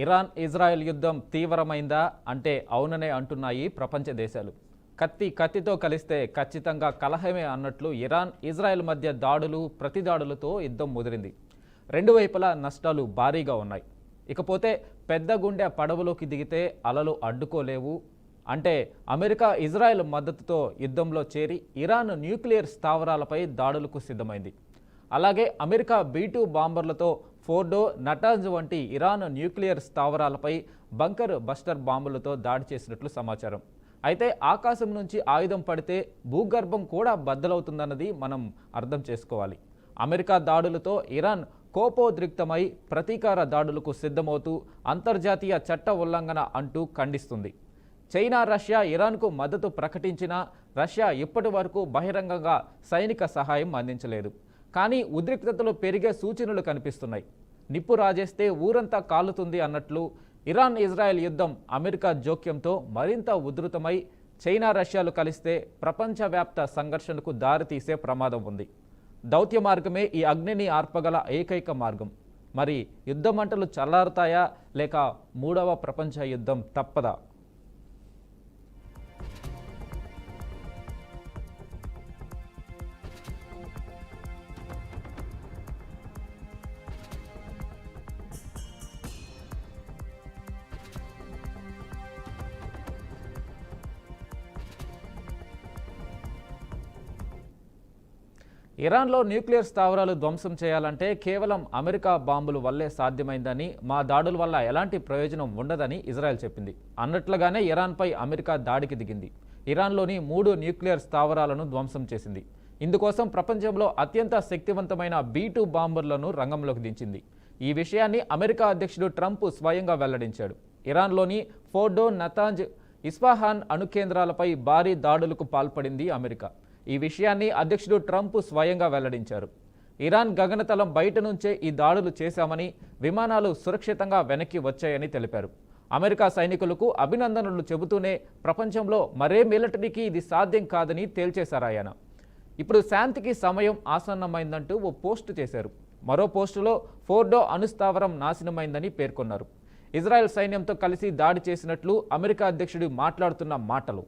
Iran Israel యుద్ధం తీవ్రమైందా అంటే అవుననే అంటున్నాయి ప్రపంచ దేశాలు. కత్తితో కలిస్తే ఖచ్చితంగా కలహమే అన్నట్లు ఇరాన్ ఇజ్రాయెల్ మధ్య దాడులు ప్రతిదాడులతో యుద్ధం ముదిరింది. రెండు వైపులా నష్టాలు భారీగా ఉన్నాయి. ఇకపోతే పెద్ద గుండె పడవలోకి దిగితే అలలు అడ్డుకోలేవు అంటే అమెరికా ఇజ్రాయెల్ మద్దతుతో యుద్ధంలో చేరి ఇరాన్ న్యూక్లియర్ స్థావరాలపై దాడులకు సిద్ధమైంది. అలాగే అమెరికా B-2 బాంబర్లతో ఫోర్డో, నటాంజ్ వంటి ఇరాన్ న్యూక్లియర్ స్థావరాలపై బంకర్ బస్టర్ బాంబులతో దాడి చేసినట్లు సమాచారం. అయితే ఆకాశం నుంచి ఆయుధం పడితే భూగర్భం కూడా బద్దలవుతుందన్నది మనం అర్థం చేసుకోవాలి. అమెరికా దాడులతో ఇరాన్ కోపోద్రిక్తమై ప్రతీకార దాడులకు సిద్ధమవుతూ అంతర్జాతీయ చట్ట ఉల్లంఘన అంటూ ఖండిస్తుంది. చైనా, రష్యా ఇరాన్కు మద్దతు ప్రకటించినా రష్యా ఇప్పటి వరకు బహిరంగంగా సైనిక సహాయం అందించలేదు. కానీ ఉద్రిక్తతలు పెరిగే సూచనలు కనిపిస్తున్నాయి. నిప్పు రాజేస్తే ఊరంతా కాలుతుంది అన్నట్లు ఇరాన్ ఇజ్రాయెల్ యుద్ధం అమెరికా జోక్యంతో మరింత ఉధృతమై చైనా, రష్యాలు కలిస్తే ప్రపంచవ్యాప్త సంఘర్షణకు దారితీసే ప్రమాదం ఉంది. దౌత్య మార్గమే ఈ అగ్నిని ఆర్పగల ఏకైక మార్గం. మరి యుద్ధ మంటలు చల్లారుతాయా లేక మూడవ ప్రపంచ యుద్ధం తప్పదా? ఇరాన్లో న్యూక్లియర్ స్థావరాలు ధ్వంసం చేయాలంటే కేవలం అమెరికా బాంబుల వల్లే సాధ్యమైందని, మా దాడుల వల్ల ఎలాంటి ప్రయోజనం ఉండదని ఇజ్రాయెల్ చెప్పింది. అన్నట్లుగానే ఇరాన్పై అమెరికా దాడికి దిగింది. ఇరాన్లోని 3 న్యూక్లియర్ స్థావరాలను ధ్వంసం చేసింది. ఇందుకోసం ప్రపంచంలో అత్యంత శక్తివంతమైన B-2 బాంబర్లను రంగంలోకి దించింది. ఈ విషయాన్ని అమెరికా అధ్యక్షుడు ట్రంప్ స్వయంగా వెల్లడించాడు. ఇరాన్లోని ఫోర్డో, నతాంజ్, ఇస్ఫహాన్ అణు కేంద్రాలపై భారీ దాడులకు పాల్పడింది అమెరికా. ఈ విషయాన్ని అధ్యక్షుడు ట్రంప్ స్వయంగా వెల్లడించారు. ఇరాన్ గగనతలం బయట నుంచే ఈ దాడులు చేశామని, విమానాలు సురక్షితంగా వెనక్కి వచ్చాయని తెలిపారు. అమెరికా సైనికులకు అభినందనలు చెబుతూనే ప్రపంచంలో మరే మిలిటరీకి ఇది సాధ్యం కాదని తేల్చేశారు ఆయన. ఇప్పుడు శాంతికి సమయం ఆసన్నమైందంటూ ఓ పోస్టు చేశారు. మరో పోస్టులో ఫోర్డో అణుస్థావరం నాశనమైందని పేర్కొన్నారు. ఇజ్రాయెల్ సైన్యంతో కలిసి దాడి చేసినట్లు అమెరికా అధ్యక్షుడు మాట్లాడుతున్న మాటలు.